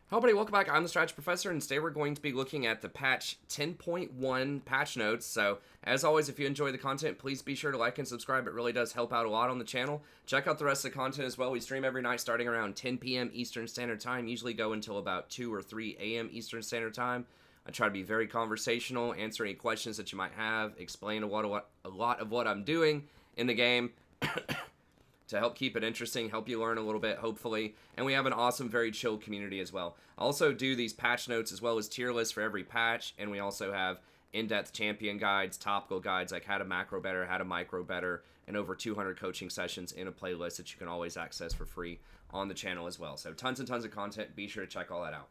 Hello, everybody. Welcome back. I'm the Strategy Professor, and today we're going to be looking at the patch 10.1 patch notes. So, as always, if you enjoy the content, please be sure to like and subscribe. It really does help out a lot on the channel. Check out the rest of the content as well. We stream every night starting around 10 p.m. Eastern Standard Time, usually go until about 2 or 3 a.m. Eastern Standard Time. I try to be very conversational, answer any questions that you might have, explain a lot of what I'm doing in the game. To help keep it interesting, help you learn a little bit, hopefully. And we have an awesome, very chill community as well. I also do these patch notes as well as tier lists for every patch, and we also have in-depth champion guides, topical guides, like how to macro better, how to micro better, and over 200 coaching sessions in a playlist that you can always access for free on the channel as well. So tons and tons of content. Be sure to check all that out.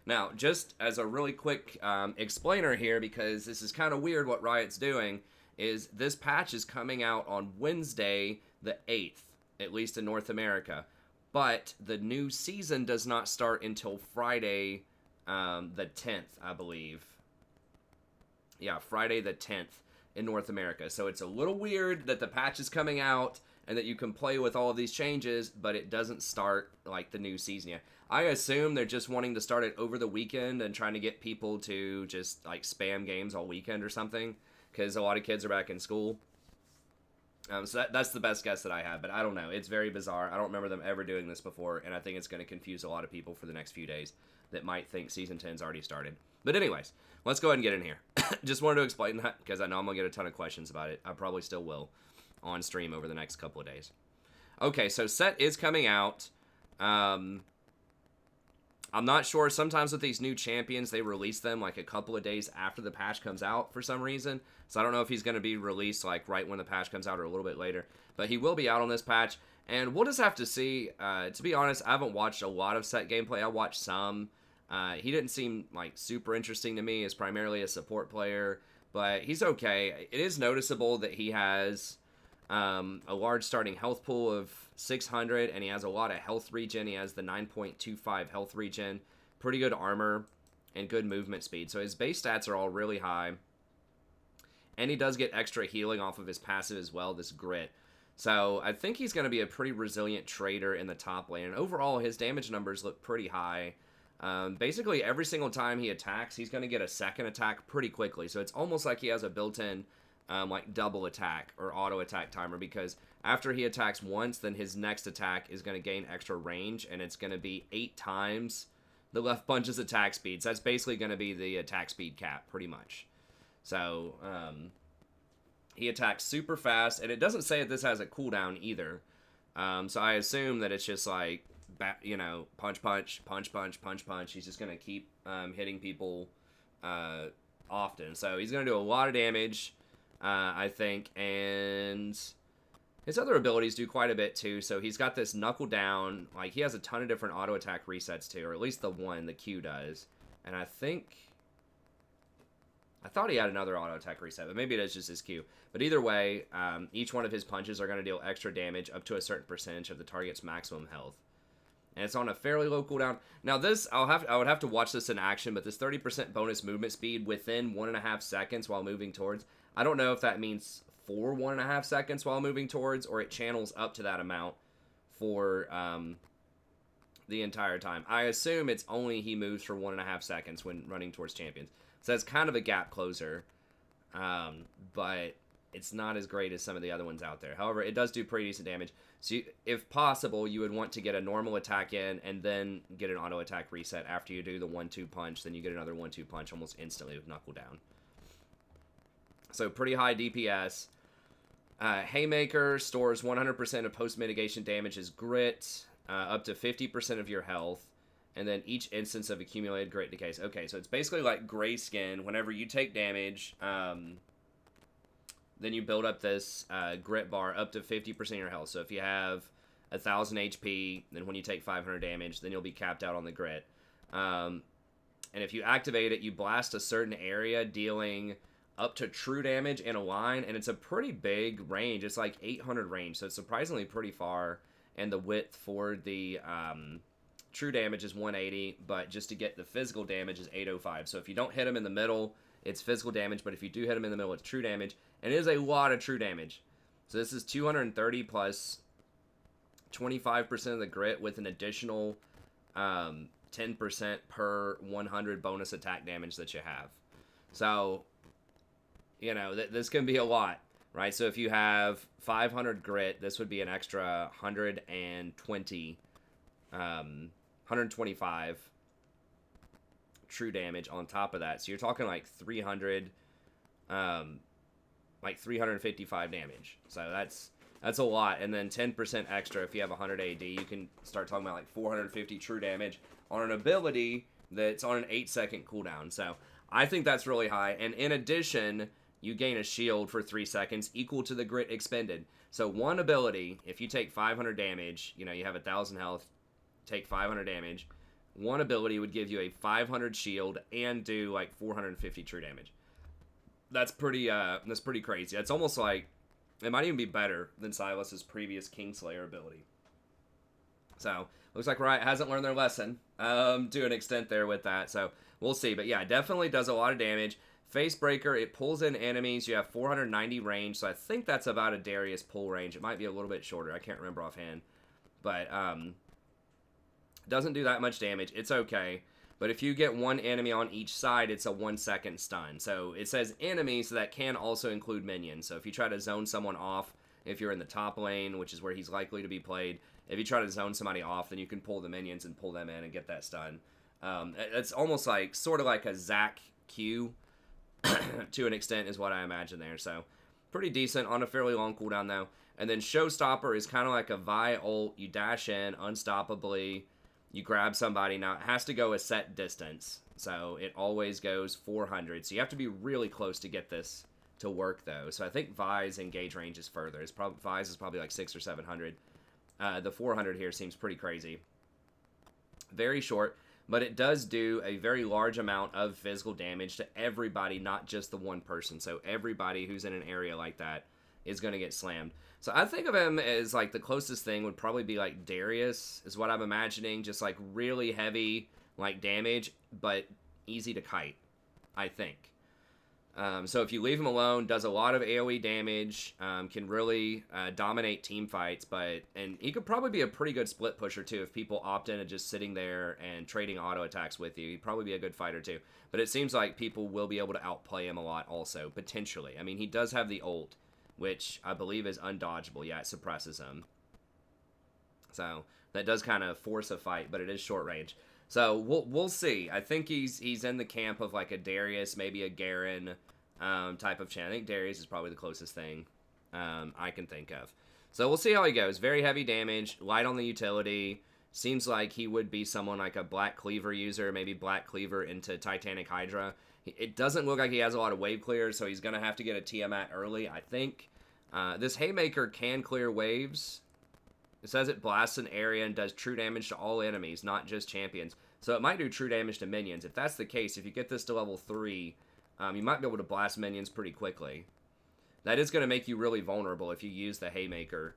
Now, just as a really quick explainer here, because this is kind of weird what Riot's doing, is this patch is coming out on Wednesday the 8th. At least in North America. But the new season does not start until Friday the 10th, I believe. Yeah, Friday the 10th in North America. So it's a little weird that the patch is coming out and that you can play with all of these changes, but it doesn't start like the new season yet. I assume they're just wanting to start it over the weekend and trying to get people to just like spam games all weekend or something, because a lot of kids are back in school. So that's the best guess that I have, but I don't know. It's very bizarre. I don't remember them ever doing this before, and I think it's going to confuse a lot of people for the next few days that might think Season 10's already started. But anyways, let's go ahead and get in here. Just wanted to explain that because I know I'm going to get a ton of questions about it. I probably still will on stream over the next couple of days. Okay, so Sett is coming out. I'm not sure. Sometimes with these new champions, they release them like a couple of days after the patch comes out for some reason. So I don't know if he's going to be released like right when the patch comes out or a little bit later. But he will be out on this patch. And we'll just have to see. To be honest, I haven't watched a lot of Sett gameplay. I watched some. He didn't seem like super interesting to me as primarily a support player. But he's okay. It is noticeable that he has a large starting health pool of 600, and he has a lot of health regen. He has the 9.25 health regen, pretty good armor, and good movement speed. So his base stats are all really high. And he does get extra healing off of his passive as well, this grit. So I think he's going to be a pretty resilient trader in the top lane. And overall, his damage numbers look pretty high. Basically, every single time he attacks, he's going to get a second attack pretty quickly. So it's almost like he has a built-in like double attack or auto attack timer, because after he attacks once, then his next attack is going to gain extra range, and it's going to be 8 times the left punch's attack speed. So that's basically going to be the attack speed cap, pretty much. So he attacks super fast, and it doesn't say that this has a cooldown either. So I assume that it's just like, punch, punch, punch, punch, punch, punch. He's just going to keep hitting people often. So he's going to do a lot of damage. I think, and his other abilities do quite a bit too. So he's got this knuckle down, like he has a ton of different auto attack resets too, or at least the Q does. And I thought he had another auto attack reset, but maybe it is just his Q. But either way, each one of his punches are going to deal extra damage up to a certain percentage of the target's maximum health. And it's on a fairly low cooldown. Now this, I would have to watch this in action, but this 30% bonus movement speed within 1.5 seconds while moving towards, I don't know if that means for 1.5 seconds while moving towards, or it channels up to that amount for the entire time. I assume it's only he moves for 1.5 seconds when running towards champions. So that's kind of a gap closer, but it's not as great as some of the other ones out there. However, it does do pretty decent damage. So if possible, you would want to get a normal attack in and then get an auto attack reset after you do the 1-2 punch. Then you get another 1-2 punch almost instantly with knuckle down. So pretty high DPS. Haymaker stores 100% of post-mitigation damage as grit, up to 50% of your health, and then each instance of accumulated grit decays. Okay, so it's basically like gray skin. Whenever you take damage, then you build up this grit bar up to 50% of your health. So if you have 1,000 HP, then when you take 500 damage, then you'll be capped out on the grit. And if you activate it, you blast a certain area, dealing up to true damage in a line, and it's a pretty big range. It's like 800 range, so it's surprisingly pretty far, and the width for the true damage is 180, but just to get the physical damage is 805. So if you don't hit him in the middle, it's physical damage, but if you do hit him in the middle, it's true damage, and it is a lot of true damage. So this is 230 plus 25% of the grit with an additional 10% per 100 bonus attack damage that you have. So, you know, this can be a lot, right? So if you have 500 grit, this would be an extra 125 true damage on top of that. So you're talking like 300, like 355 damage. So that's a lot. And then 10% extra if you have 100 AD, you can start talking about like 450 true damage on an ability that's on an 8-second cooldown. So I think that's really high. And in addition, you gain a shield for 3 seconds equal to the grit expended. So one ability, if you take 500 damage, you know, you have 1,000 health, take 500 damage, one ability would give you a 500 shield and do like 450 true damage. That's pretty crazy. It's almost like, it might even be better than Sylas's previous Kingslayer ability. So, looks like Riot hasn't learned their lesson to an extent there with that. So, we'll see. But yeah, definitely does a lot of damage. Facebreaker, it pulls in enemies. You have 490 range, so I think that's about a Darius pull range. It might be a little bit shorter. I can't remember offhand. But, doesn't do that much damage. It's okay. But if you get one enemy on each side, it's a 1-second stun. So it says enemies, so that can also include minions. So if you try to zone someone off, if you're in the top lane, which is where he's likely to be played, if you try to zone somebody off, then you can pull the minions and pull them in and get that stun. It's almost like, sort of like a Zac Q to an extent is what I imagine there. So pretty decent on a fairly long cooldown though. And then Showstopper is kind of like a Vi ult. You dash in unstoppably. You grab somebody. Now, it has to go a set distance, so it always goes 400. So you have to be really close to get this to work, though. So I think Vi's engage range is further. Vi's is probably like 600 or 700. The 400 here seems pretty crazy. Very short, but it does do a very large amount of physical damage to everybody, not just the one person. So everybody who's in an area like that is going to get slammed. So I think of him as like the closest thing would probably be like Darius is what I'm imagining. Just like really heavy like damage, but easy to kite, I think. So if you leave him alone, does a lot of AoE damage, can really dominate team fights, and he could probably be a pretty good split pusher too if people opt into just sitting there and trading auto attacks with you. He'd probably be a good fighter too. But it seems like people will be able to outplay him a lot also, potentially. I mean, he does have the ult, which I believe is undodgeable. Yeah, it suppresses him. So that does kind of force a fight, but it is short range. So we'll see. I think he's in the camp of like a Darius, maybe a Garen type of champ. I think Darius is probably the closest thing I can think of. So we'll see how he goes. Very heavy damage, light on the utility. Seems like he would be someone like a Black Cleaver user, maybe Black Cleaver into Titanic Hydra. It doesn't look like he has a lot of wave clear, so he's going to have to get a Tiamat early, I think. This Haymaker can clear waves. It says it blasts an area and does true damage to all enemies, not just champions. So it might do true damage to minions. If that's the case, if you get this to level 3, you might be able to blast minions pretty quickly. That is going to make you really vulnerable if you use the Haymaker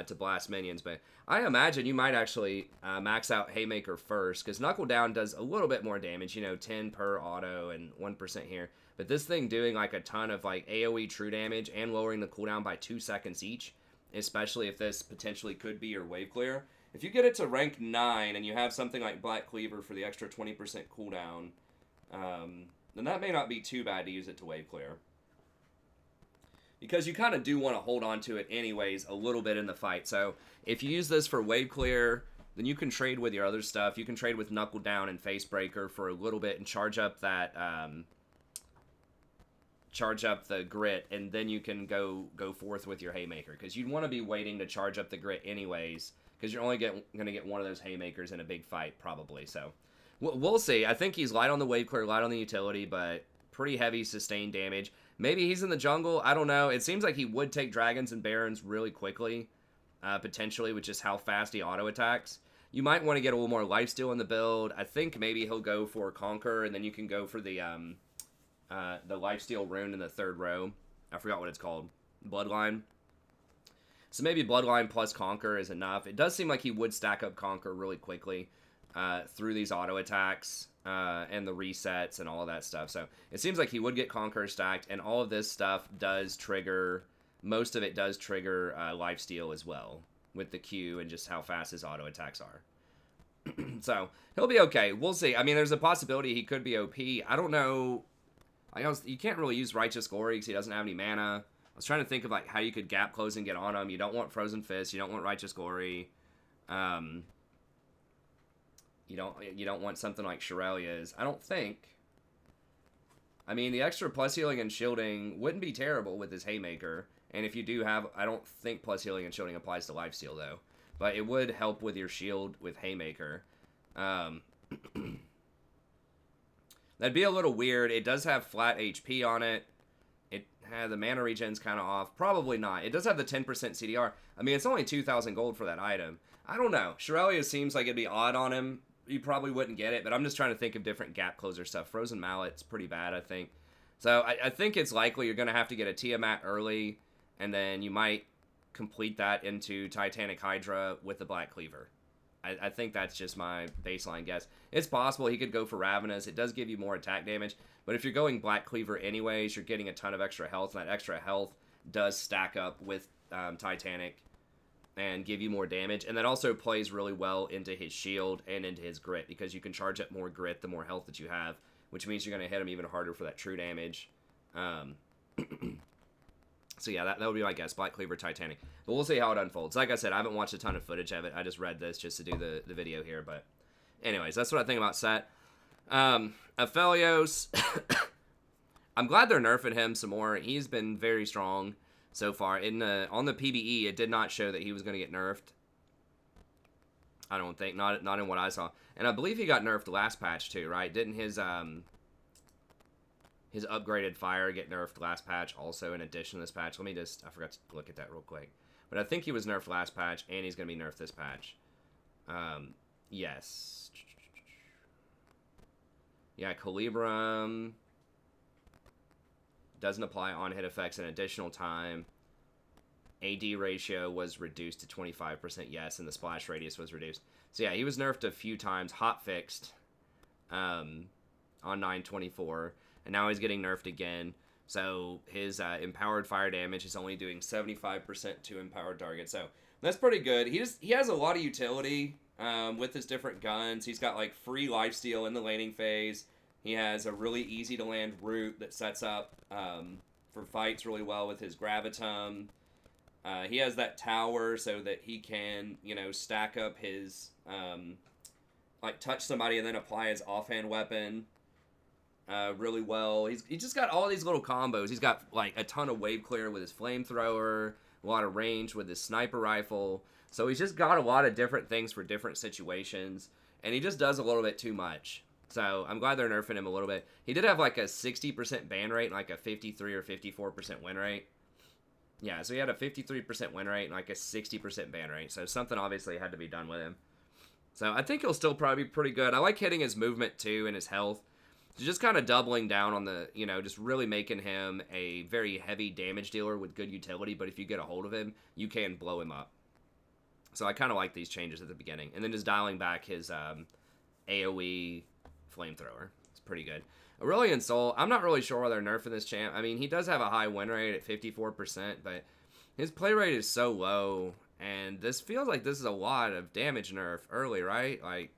to blast minions. But I imagine you might actually max out Haymaker first, because Knuckle Down does a little bit more damage, 10 per auto and 1% here. But this thing doing like a ton of like AoE true damage and lowering the cooldown by 2 seconds each, especially if this potentially could be your wave clear. If you get it to rank 9 and you have something like Black Cleaver for the extra 20% cooldown, then that may not be too bad to use it to wave clear. Because you kind of do want to hold on to it anyways a little bit in the fight. So if you use this for wave clear, then you can trade with your other stuff. You can trade with Knuckle Down and Facebreaker for a little bit and charge up that charge up the grit, and then you can go forth with your Haymaker, because you'd want to be waiting to charge up the grit anyways, because you're only going to get one of those Haymakers in a big fight probably. So we'll see. I think he's light on the wave clear, light on the utility, but pretty heavy sustained damage. Maybe he's in the jungle. I don't know. It seems like he would take dragons and barons really quickly, potentially, with just how fast he auto attacks. You might want to get a little more lifesteal in the build. I think maybe he'll go for Conquer, and then you can go for the lifesteal rune in the third row. I forgot what it's called. Bloodline. So maybe Bloodline plus Conquer is enough. It does seem like he would stack up Conquer really quickly through these auto attacks and the resets and all of that stuff. So it seems like he would get Conquer stacked, and all of this stuff does trigger, most of it does trigger lifesteal as well with the Q and just how fast his auto attacks are. So he'll be okay. We'll see. I mean, there's a possibility he could be OP. I don't know. You can't really use Righteous Glory because he doesn't have any mana. I was trying to think of like how you could gap close and get on him. You don't want Frozen Fist. You don't want Righteous Glory. You don't want something like Shirelia's. I don't think. I mean, the extra plus healing and shielding wouldn't be terrible with his Haymaker. And if you do have, I don't think plus healing and shielding applies to Lifesteal though. But it would help with your shield with Haymaker. That'd be a little weird. It does have flat HP on it. It had the mana regen's kind of off. Probably not. It does have the 10% CDR. I mean, it's only 2,000 gold for that item. I don't know. Shirelia seems like it'd be odd on him. You probably wouldn't get it, but I'm just trying to think of different gap closer stuff. Frozen Mallet's pretty bad, I think. So I think it's likely you're going to have to get a Tiamat early, and then you might complete that into Titanic Hydra with the Black Cleaver. I think that's just my baseline guess. It's possible he could go for Ravenous. It does give you more attack damage, but if you're going Black Cleaver anyways, you're getting a ton of extra health, and that extra health does stack up with Titanic and give you more damage, and that also plays really well into his shield and into his grit, because you can charge up more grit the more health that you have, which means you're going to hit him even harder for that true damage. So yeah, that would be my guess, Black Cleaver, Titanic. But we'll see how it unfolds. Like I said, I haven't watched a ton of footage of it. I just read this just to do the video here. But anyways, that's what I think about Sett. Aphelios, I'm glad they're nerfing him some more. He's been very strong so far. On the PBE, it did not show that he was going to get nerfed. I don't think. Not in what I saw. And I believe he got nerfed last patch too, right? Didn't his upgraded fire get nerfed last patch also in addition to this patch? I forgot to look at that real quick. But I think he was nerfed last patch, and he's going to be nerfed this patch. Yes. Yeah, Calibrum doesn't apply on-hit effects an additional time. AD ratio was reduced to 25%, yes, and the splash radius was reduced. So yeah, he was nerfed a few times, hot-fixed on 9/24. And now he's getting nerfed again. So his empowered fire damage is only doing 75% to empowered targets. So that's pretty good. He has a lot of utility with his different guns. He's got like free lifesteal in the laning phase. He has a really easy to land route that sets up for fights really well with his Gravitum. He has that tower so that he can, stack up his, touch somebody and then apply his offhand weapon. Really well. He's just got all these little combos. He's got like a ton of wave clear with his flamethrower, a lot of range with his sniper rifle. So he's just got a lot of different things for different situations, and he just does a little bit too much. So I'm glad they're nerfing him a little bit. He did have like a 60% ban rate and like a 53 or 54% win rate. Yeah, so he had a 53% win rate and like a 60% ban rate. So something obviously had to be done with him. So I think he'll still probably be pretty good. I like hitting his movement too and his health. So just kind of doubling down on the, just really making him a very heavy damage dealer with good utility. But if you get a hold of him, you can blow him up. So I kind of like these changes at the beginning. And then just dialing back his AoE flamethrower. It's pretty good. Aurelion Soul, I'm not really sure why they're nerfing this champ. I mean, he does have a high win rate at 54%, but his play rate is so low. And this feels like this is a lot of damage nerf early, right? Like,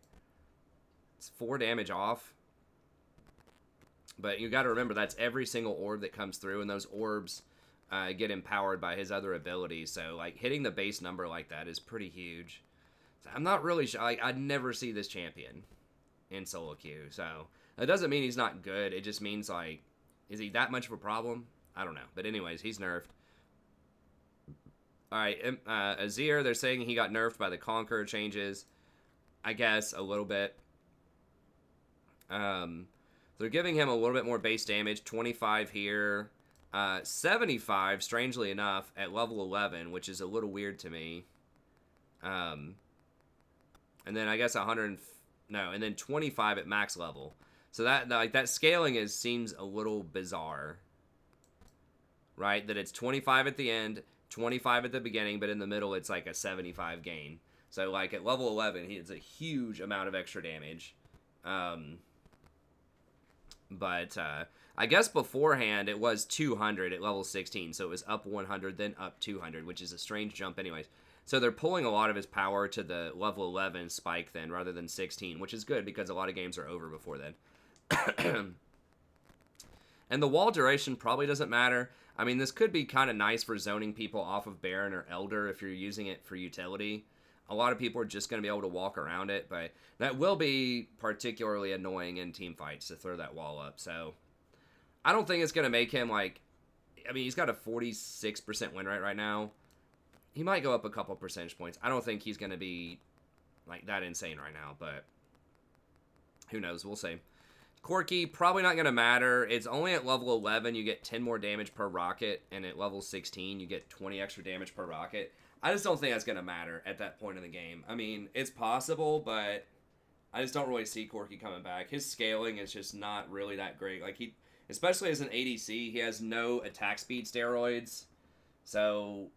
it's 4 damage off. But you got to remember, that's every single orb that comes through, and those orbs get empowered by his other abilities. So, like, hitting the base number like that is pretty huge. So I'm not really sure. Like, I'd never see this champion in solo queue. So, that doesn't mean he's not good. It just means, like, is he that much of a problem? I don't know. But anyways, he's nerfed. Alright, Azir, they're saying he got nerfed by the Conqueror changes. I guess, a little bit. They're giving him a little bit more base damage, 25 here, 75, strangely enough, at level 11, which is a little weird to me. And then I guess and then 25 at max level. So that scaling seems a little bizarre, right? That it's 25 at the end, 25 at the beginning, but in the middle it's like a 75 gain. So like at level 11, it's a huge amount of extra damage. But I guess beforehand it was 200 at level 16, so it was up 100, then up 200, which is a strange jump anyways. So they're pulling a lot of his power to the level 11 spike then rather than 16, which is good because a lot of games are over before then. And the wall duration probably doesn't matter. I mean, this could be kind of nice for zoning people off of Baron or Elder if you're using it for utility. A lot of people are just going to be able to walk around it, but that will be particularly annoying in team fights to throw that wall up. So I don't think it's going to make him like... I mean, he's got a 46% win rate right now. He might go up a couple percentage points. I don't think he's going to be like that insane right now, but who knows? We'll see. Corki, probably not going to matter. It's only at level 11 you get 10 more damage per rocket, and at level 16 you get 20 extra damage per rocket. I just don't think that's going to matter at that point in the game. I mean, it's possible, but I just don't really see Corki coming back. His scaling is just not really that great. Like, he, especially as an ADC, he has no attack speed steroids, so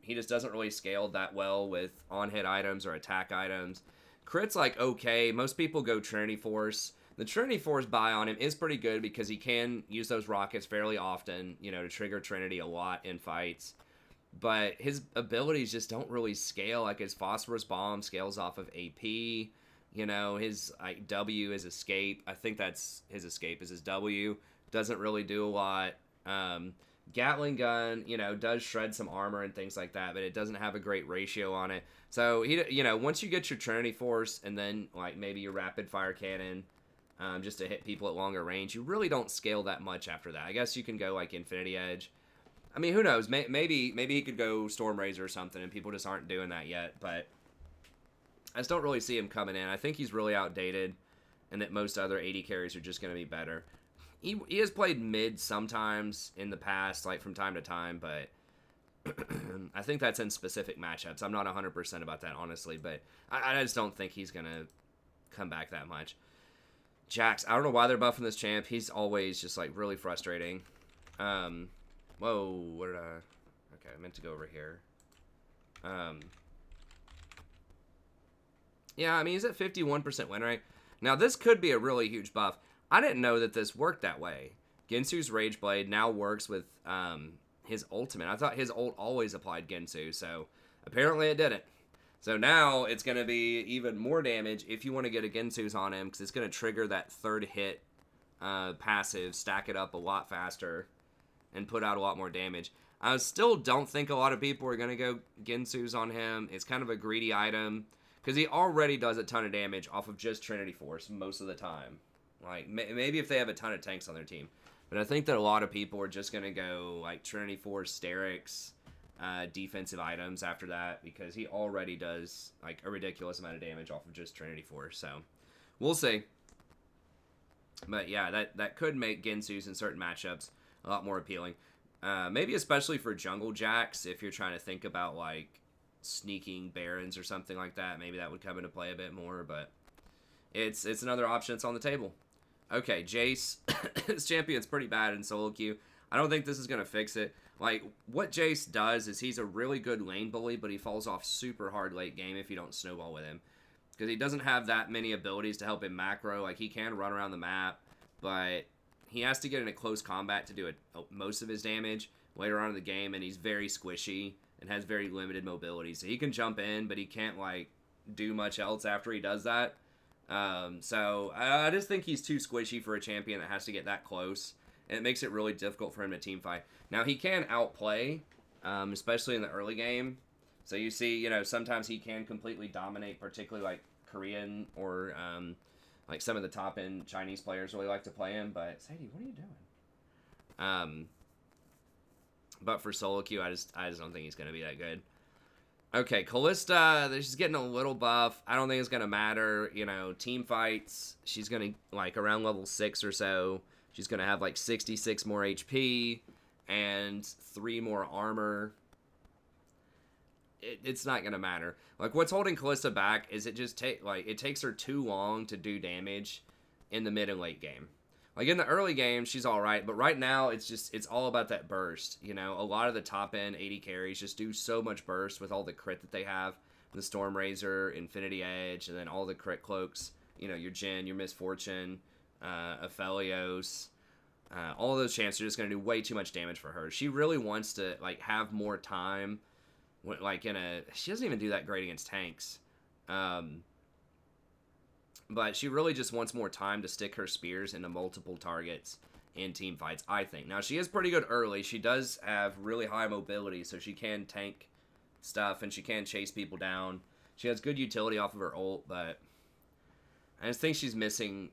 he just doesn't really scale that well with on-hit items or attack items. Crit's like okay. Most people go Trinity Force. The Trinity Force buy on him is pretty good because he can use those rockets fairly often, you know, to trigger Trinity a lot in fights. But his abilities just don't really scale. Like his Phosphorus Bomb scales off of AP. You know, his like W is Escape. I think that's his Escape is his W. Doesn't really do a lot. Gatling Gun, you know, does shred some armor and things like that, but it doesn't have a great ratio on it. So, he, you know, once you get your Trinity Force and then like maybe your Rapid Fire Cannon, just to hit people at longer range, you really don't scale that much after that. I guess you can go like Infinity Edge. I mean, who knows? Maybe he could go Storm Razor or something, and people just aren't doing that yet. But I just don't really see him coming in. I think he's really outdated, and that most other AD carries are just going to be better. He has played mid sometimes in the past, like from time to time, but I think that's in specific matchups. I'm not 100% about that, honestly, but I just don't think he's going to come back that much. Jax, I don't know why they're buffing this champ. He's always just, like, really frustrating. Whoa, what did I... Okay, I meant to go over here. Yeah, I mean, he's at 51% win rate. Now, this could be a really huge buff. I didn't know that this worked that way. Gensu's Rage Blade now works with his ultimate. I thought his ult always applied Gensu, so apparently it didn't. So now it's going to be even more damage if you want to get a Gensu's on him, because it's going to trigger that third hit passive, stack it up a lot faster, and put out a lot more damage. I still don't think a lot of people are going to go Gensu's on him. It's kind of a greedy item, because he already does a ton of damage off of just Trinity Force most of the time. Like, maybe if they have a ton of tanks on their team. But I think that a lot of people are just going to go, like, Trinity Force, Sterix, defensive items after that, because he already does like a ridiculous amount of damage off of just Trinity Force. So we'll see. But yeah, that could make Gensu's in certain matchups a lot more appealing. Maybe especially for jungle Jax, if you're trying to think about like sneaking Barons or something like that. Maybe that would come into play a bit more, but it's another option that's on the table. Okay, Jayce. This champion's pretty bad in solo queue. I don't think this is going to fix it. Like, what Jayce does is he's a really good lane bully, but he falls off super hard late game if you don't snowball with him. Because he doesn't have that many abilities to help him macro. Like, he can run around the map, but he has to get into close combat to do most of his damage later on in the game, and he's very squishy and has very limited mobility. So he can jump in, but he can't, like, do much else after he does that. So I just think he's too squishy for a champion that has to get that close. And it makes it really difficult for him to team fight. Now, he can outplay, especially in the early game. So you see, you know, sometimes he can completely dominate, particularly like Korean or like some of the top-end Chinese players really like to play him. But, Sadie, what are you doing? But for solo queue, I just don't think he's going to be that good. Okay, Kalista, she's getting a little buff. I don't think it's going to matter. You know, team fights, she's going to, like, around level 6 or so, she's going to have, like, 66 more HP and 3 more armor. It's not going to matter. Like, what's holding Kalista back is it takes her too long to do damage in the mid and late game. Like, in the early game, she's all right, but right now, it's all about that burst. You know, a lot of the top-end AD carries just do so much burst with all the crit that they have. The Storm Razor, Infinity Edge, and then all the crit cloaks. You know, your Jhin, your Misfortune, Aphelios. All of those champs are just going to do way too much damage for her. She really wants to, like, have more time like she doesn't even do that great against tanks. But she really just wants more time to stick her spears into multiple targets in team fights, I think. Now, she is pretty good early. She does have really high mobility, so she can tank stuff, and she can chase people down. She has good utility off of her ult, but I just think she's missing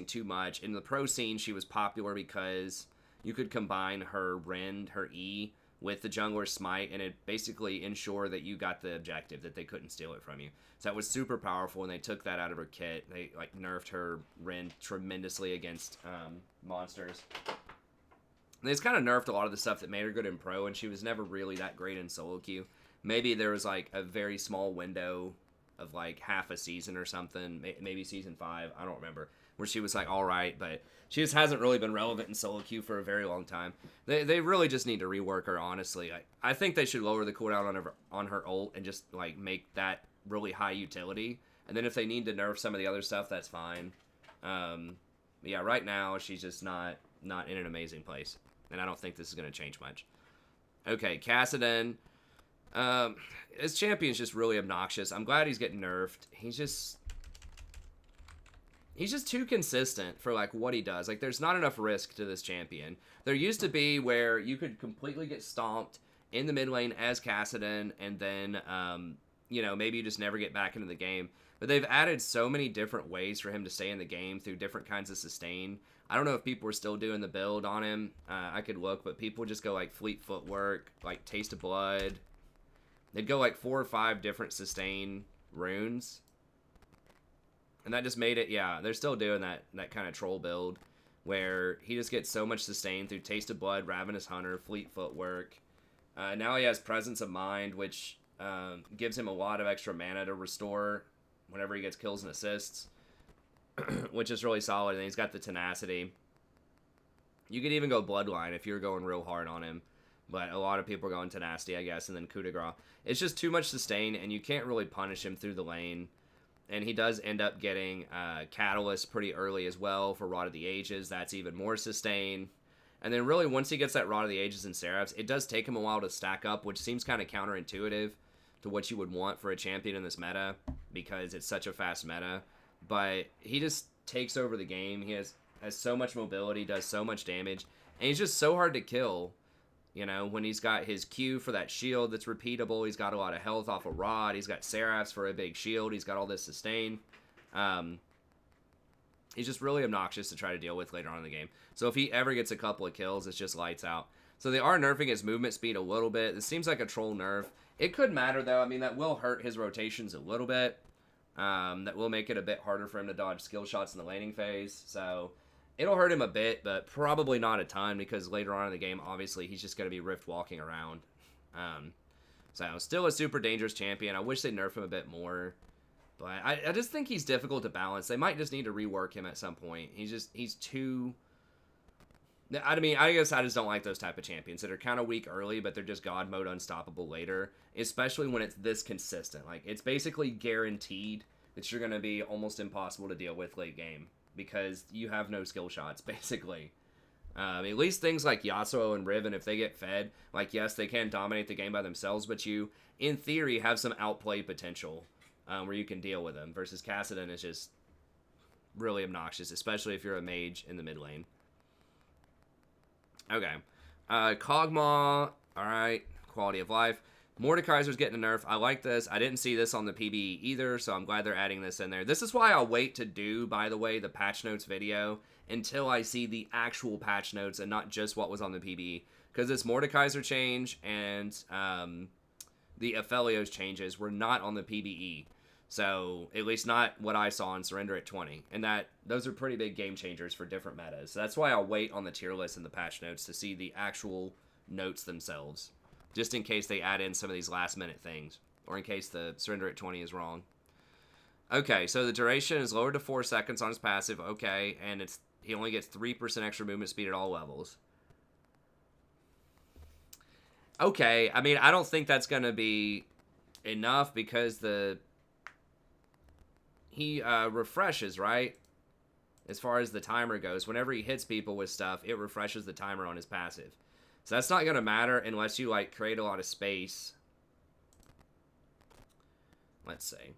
too much. In the pro scene, she was popular because you could combine her Rend, her E, with the jungler's smite, and it basically ensured that you got the objective, that they couldn't steal it from you. So that was super powerful, and they took that out of her kit. They like nerfed her Rend tremendously against monsters. And they just kind of nerfed a lot of the stuff that made her good in pro, and she was never really that great in solo queue. Maybe there was like a very small window of like half a season or something, maybe season 5, I don't remember, where she was like all right, but she just hasn't really been relevant in solo queue for a very long time. They really just need to rework her, honestly. I think they should lower the cooldown on her ult and just like make that really high utility, and then if they need to nerf some of the other stuff, that's fine. Yeah, right now she's just not in an amazing place, and I don't think this is going to change much. Okay, Kassadin. His champion's just really obnoxious. I'm glad he's getting nerfed. He's just too consistent for like what he does. Like, there's not enough risk to this champion. There used to be where you could completely get stomped in the mid lane as Kassadin, and then you know, maybe you just never get back into the game. But they've added so many different ways for him to stay in the game through different kinds of sustain. I don't know if people are still doing the build on him. I could look, but people just go like fleet footwork, like taste of blood. They'd go like 4 or 5 different sustain runes. And that just made it, yeah, they're still doing that kind of troll build where he just gets so much sustain through Taste of Blood, Ravenous Hunter, Fleet Footwork. Now he has Presence of Mind, which gives him a lot of extra mana to restore whenever he gets kills and assists, which is really solid. And he's got the Tenacity. You could even go Bloodline if you're going real hard on him. But a lot of people are going Tenacity, I guess, and then Coup de Grace. It's just too much sustain, and you can't really punish him through the lane. And he does end up getting Catalyst pretty early as well for Rod of the Ages. That's even more sustain. And then really, once he gets that Rod of the Ages and Seraphs, it does take him a while to stack up, which seems kind of counterintuitive to what you would want for a champion in this meta, because it's such a fast meta. But he just takes over the game. He has so much mobility, does so much damage, and he's just so hard to kill. You know, when he's got his Q for that shield that's repeatable, he's got a lot of health off a Rod, he's got Seraphs for a big shield, he's got all this sustain. He's just really obnoxious to try to deal with later on in the game. So if he ever gets a couple of kills, it's just lights out. So they are nerfing his movement speed a little bit. This seems like a troll nerf. It could matter, though. I mean, that will hurt his rotations a little bit. That will make it a bit harder for him to dodge skill shots in the laning phase. So it'll hurt him a bit, but probably not a ton, because later on in the game, obviously, he's just going to be Rift walking around. So still a super dangerous champion. I wish they'd nerf him a bit more. But I just think he's difficult to balance. They might just need to rework him at some point. He's too... I mean, I guess I just don't like those type of champions that are kind of weak early, but they're just God mode unstoppable later. Especially when it's this consistent. Like, it's basically guaranteed that you're going to be almost impossible to deal with late game, because you have no skill shots, basically. At least things like Yasuo and Riven, if they get fed, like, yes, they can dominate the game by themselves, but you, in theory, have some outplay potential where you can deal with them, versus Kassadin is just really obnoxious, especially if you're a mage in the mid lane. Okay. Kog'Maw, alright, quality of life. Mordekaiser's getting a nerf. I like this. I didn't see this on the PBE either, so I'm glad they're adding this in there. This is why I'll wait to do, by the way, the patch notes video until I see the actual patch notes and not just what was on the PBE. Because this Mordekaiser change and the Aphelios changes were not on the PBE. So, at least not what I saw in Surrender at 20. And those are pretty big game changers for different metas. So that's why I'll wait on the tier list and the patch notes to see the actual notes themselves, just in case they add in some of these last minute things, or in case the Surrender at 20 is wrong. Okay, so the duration is lowered to 4 seconds on his passive. Okay, and he only gets 3% extra movement speed at all levels. Okay, I mean, I don't think that's going to be enough, because he refreshes, right? As far as the timer goes, whenever he hits people with stuff, it refreshes the timer on his passive. So that's not going to matter unless you, like, create a lot of space Let's see.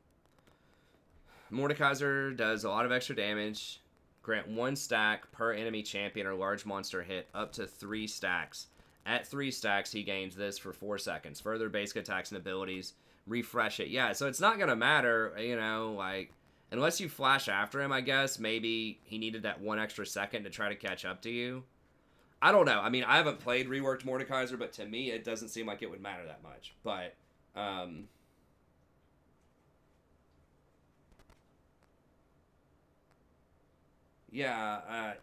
Mordekaiser does a lot of extra damage. Grant 1 stack per enemy champion or large monster hit up to 3 stacks. At 3 stacks, he gains this for 4 seconds. Further basic attacks and abilities. Refresh it. Yeah, so it's not going to matter, you know, like, unless you flash after him, I guess. Maybe he needed that 1 extra second to try to catch up to you. I don't know. I mean, I haven't played reworked Mordekaiser, but to me, it doesn't seem like it would matter that much. But, yeah,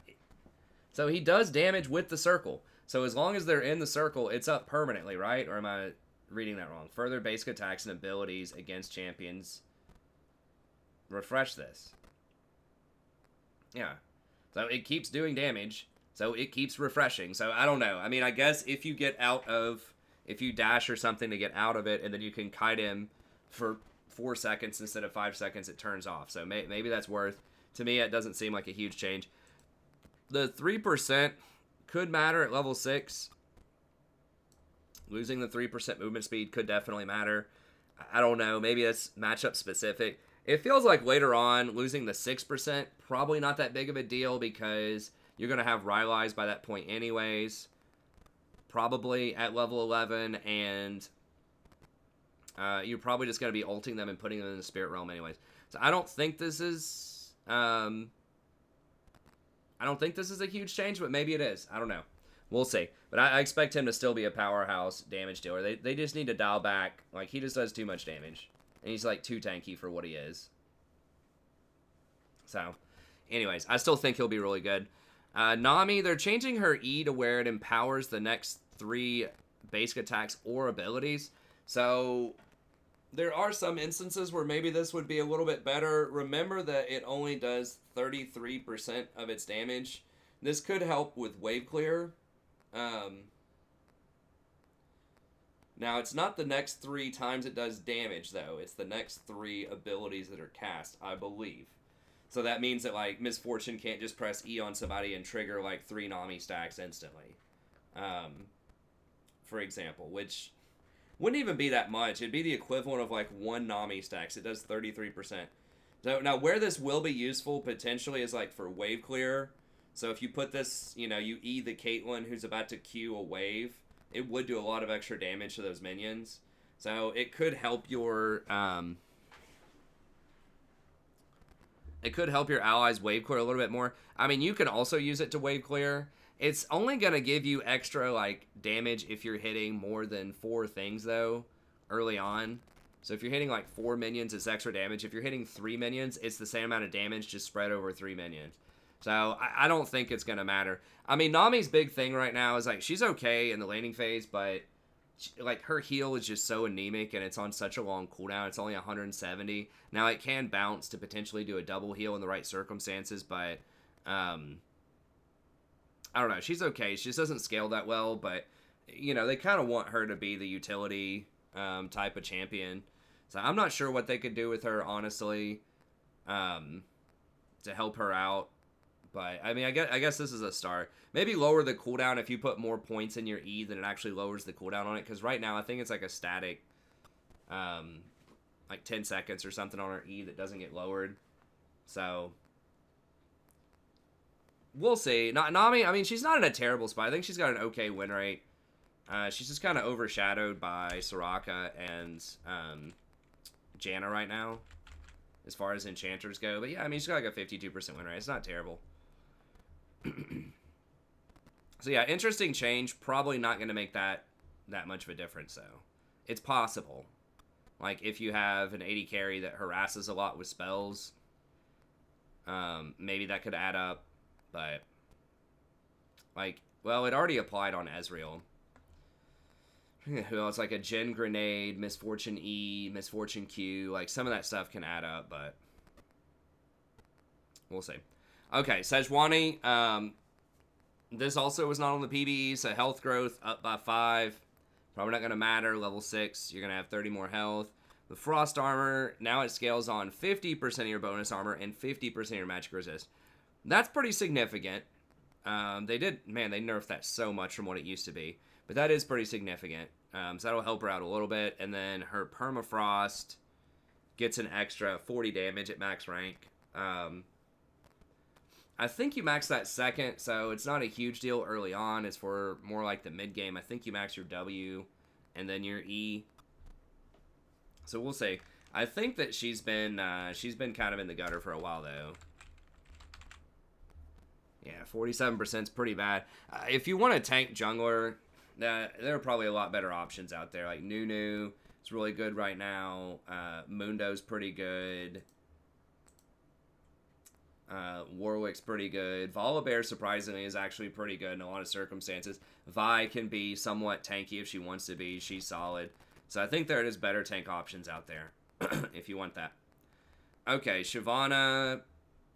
so he does damage with the circle. So as long as they're in the circle, it's up permanently, right? Or am I reading that wrong? Further basic attacks and abilities against champions. Refresh this. Yeah. So it keeps doing damage. So it keeps refreshing. So I don't know. I mean, I guess if you get out of... If you dash or something to get out of it, and then you can kite him for 4 seconds instead of 5 seconds, it turns off. So maybe that's worth... To me, it doesn't seem like a huge change. The 3% could matter at level 6. Losing the 3% movement speed could definitely matter. I don't know. Maybe it's matchup specific. It feels like later on, losing the 6%, probably not that big of a deal because you're going to have Rylai's by that point anyways. Probably at level 11, and you're probably just going to be ulting them and putting them in the spirit realm anyways. So I don't think this is... I don't think this is a huge change, but maybe it is. I don't know. We'll see. But I expect him to still be a powerhouse damage dealer. They just need to dial back. Like, he just does too much damage. And he's, like, too tanky for what he is. So, anyways, I still think he'll be really good. Nami, they're changing her E to where it empowers the next 3 basic attacks or abilities. So... There are some instances where maybe this would be a little bit better. Remember that it only does 33% of its damage. This could help with wave clear. Now, it's not the next 3 times it does damage, though. It's the next 3 abilities that are cast, I believe. So that means that, like, Misfortune can't just press E on somebody and trigger, like, 3 Nami stacks instantly. For example, which... wouldn't even be that much. It'd be the equivalent of like 1 Nami stacks. It does 33%. So now where this will be useful potentially is like for wave clear. So if you put this, you know, you E the Caitlyn who's about to Q a wave, it would do a lot of extra damage to those minions. So it could help your allies wave clear a little bit more. I mean, you can also use it to wave clear. It's only going to give you extra, like, damage if you're hitting more than 4 things, though, early on. So if you're hitting, like, 4 minions, it's extra damage. If you're hitting 3 minions, it's the same amount of damage, just spread over 3 minions. So I don't think it's going to matter. I mean, Nami's big thing right now is, like, she's okay in the laning phase, but, like, her heal is just so anemic, and it's on such a long cooldown. It's only 170. Now, it can bounce to potentially do a double heal in the right circumstances, but, I don't know. She's okay. She just doesn't scale that well, but, you know, they kind of want her to be the utility type of champion. So I'm not sure what they could do with her, honestly, to help her out. But, I mean, I guess this is a start. Maybe lower the cooldown if you put more points in your E than it actually lowers the cooldown on it. Because right now, I think it's like a static, like 10 seconds or something on her E that doesn't get lowered. So... we'll see. Nami, I mean, she's not in a terrible spot. I think she's got an okay win rate. She's just kind of overshadowed by Soraka and Janna right now, as far as enchanters go. But yeah, I mean, she's got like a 52% win rate. It's not terrible. So yeah, interesting change. Probably not going to make that much of a difference, though. It's possible. Like, if you have an 80 carry that harasses a lot with spells, maybe that could add up. But, like, well, it already applied on Ezreal. Well, it's like a Gen Grenade, Misfortune E, Misfortune Q. Like, some of that stuff can add up, but we'll see. Okay, Sejuani. This also was not on the PBE, so health growth up by 5. Probably not going to matter. Level 6, you're going to have 30 more health. The Frost Armor, now it scales on 50% of your bonus armor and 50% of your magic resist. That's pretty significant. They nerfed that so much from what it used to be. But that is pretty significant. So that'll help her out a little bit. And then her Permafrost gets an extra 40 damage at max rank. I think you max that second, so it's not a huge deal early on. It's for more like the mid game. I think you max your W and then your E. So we'll see. I think that she's been kind of in the gutter for a while though. Yeah, 47% is pretty bad. If you want a tank jungler, there are probably a lot better options out there. Like Nunu is really good right now. Mundo's pretty good. Warwick's pretty good. Volibear, surprisingly, is actually pretty good in a lot of circumstances. Vi can be somewhat tanky if she wants to be. She's solid. So I think there is better tank options out there if you want that. Okay, Shyvana.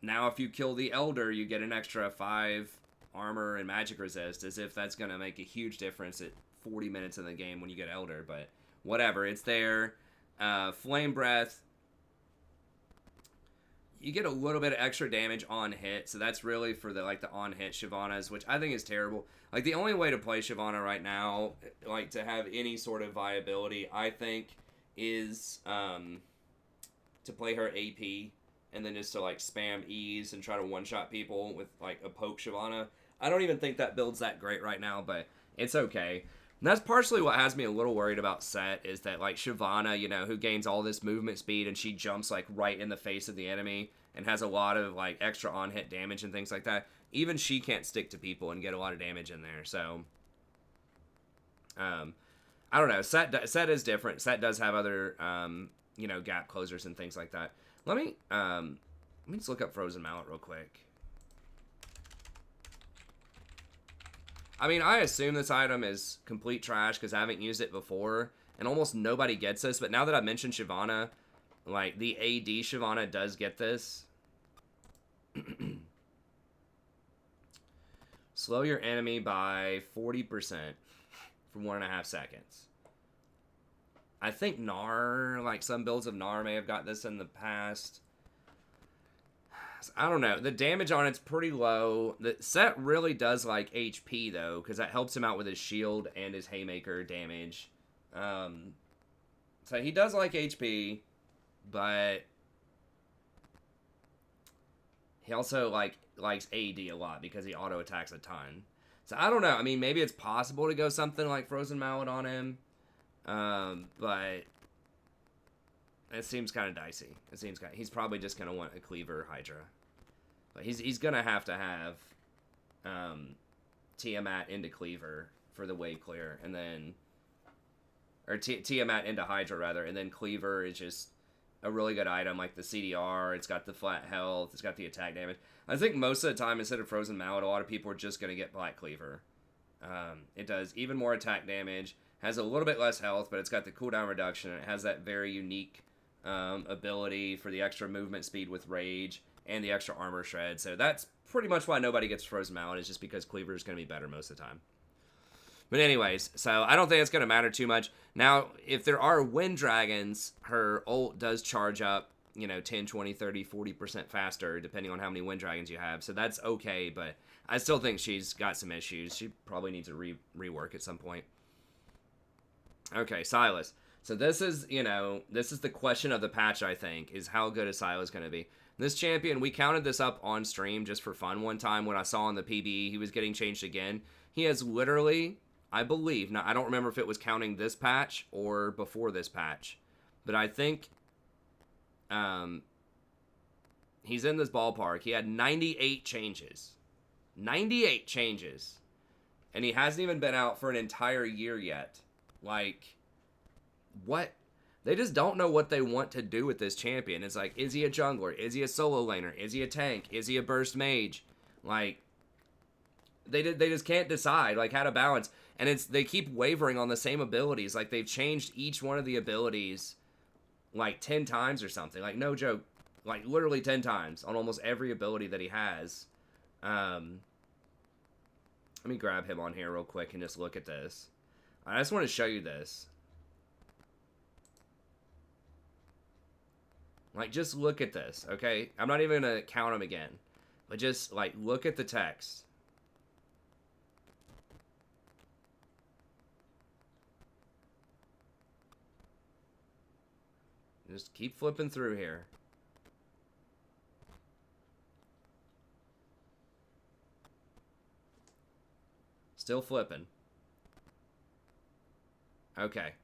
Now if you kill the Elder, you get an extra 5 armor and magic resist, as if that's going to make a huge difference at 40 minutes in the game when you get Elder. But whatever, it's there. Flame Breath. You get a little bit of extra damage on hit, so that's really for the on hit Shyvanas, which I think is terrible. Like the only way to play Shyvana right now, like to have any sort of viability, I think, is to play her AP and then just to like spam E's and try to one shot people with like a poke Shyvana. I don't even think that build's that great right now, but it's okay. And that's partially what has me a little worried about Sett, is that, like, Shyvana, you know, who gains all this movement speed, and she jumps, like, right in the face of the enemy, and has a lot of, like, extra on-hit damage and things like that. Even she can't stick to people and get a lot of damage in there, so... I don't know. Sett is different. Sett does have other, you know, gap closers and things like that. Let me just look up Frozen Mallet real quick. I mean, I assume this item is complete trash because I haven't used it before, and almost nobody gets this, but now that I mentioned Shyvana, like, the AD Shyvana does get this. Slow your enemy by 40% for 1.5 seconds. I think Gnar, like, some builds of Gnar may have got this in the past. I don't know. The damage on it's pretty low. The Sett really does like HP though, because that helps him out with his shield and his haymaker damage. So he does like HP, but he also likes AD a lot because he auto attacks a ton. So I don't know. I mean, maybe it's possible to go something like Frozen Mallet on him, but it seems kind of dicey. It seems he's probably just gonna want a Cleaver Hydra, but he's gonna have to have Tiamat into Cleaver for the wave clear, and then Tiamat into Hydra rather, and then Cleaver is just a really good item, like the CDR. It's got the flat health. It's got the attack damage. I think most of the time instead of Frozen Mallet, a lot of people are just gonna get Black Cleaver. It does even more attack damage. Has a little bit less health, but it's got the cooldown reduction. And it has that very unique ability for the extra movement speed with Rage and the extra armor shred. So that's pretty much why nobody gets Frozen Mallet, is just because Cleaver is going to be better most of the time. But anyways, so I don't think it's going to matter too much. Now, if there are Wind Dragons, her ult does charge up, you know, 10, 20, 30, 40% faster, depending on how many Wind Dragons you have. So that's okay, but I still think she's got some issues. She probably needs a rework at some point. Okay, Sylas. So this is, you know, this is the question of the patch, I think, is how good is Sylas going to be? This champion, we counted this up on stream just for fun one time when I saw on the PBE he was getting changed again. He has literally, I believe, now I don't remember if it was counting this patch or before this patch, but I think he's in this ballpark. He had 98 changes. 98 changes. And he hasn't even been out for an entire year yet. Like, what? They just don't know what they want to do with this champion. It's like, is he a jungler? Is he a solo laner? Is he a tank? Is he a burst mage? Like, they just can't decide, like, how to balance. And they keep wavering on the same abilities. Like, they've changed each one of the abilities, like, 10 times or something. Like, no joke. Like, literally 10 times on almost every ability that he has. Let me grab him on here real quick and just look at this. I just want to show you this. Like, just look at this, okay? I'm not even going to count them again. But just, like, look at the text. Just keep flipping through here. Still flipping. Okay.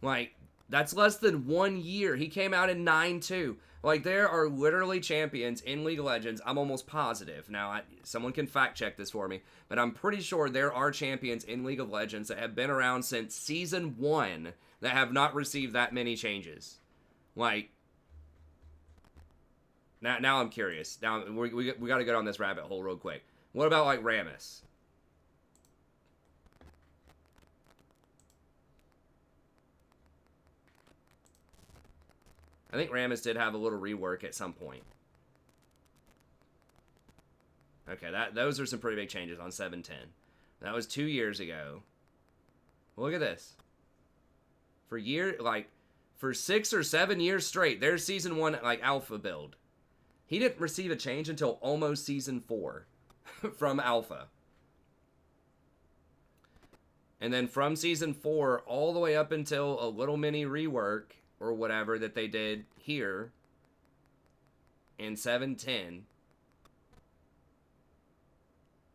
Like, that's less than 1 year. He came out in 9-2. Like, there are literally champions in League of Legends. I'm almost positive. Now, someone can fact check this for me. But I'm pretty sure there are champions in League of Legends that have been around since Season 1 that have not received that many changes. Like, now I'm curious. Now, we got to go down this rabbit hole real quick. What about, like, Rammus? I think Rammus did have a little rework at some point. Okay, those are some pretty big changes on 7-10. That was 2 years ago. Well, look at this. For 6 or 7 years straight, there's Season 1, like, Alpha build. He didn't receive a change until almost Season 4 from Alpha. And then from Season 4 all the way up until a little mini rework or whatever that they did here in 7-10,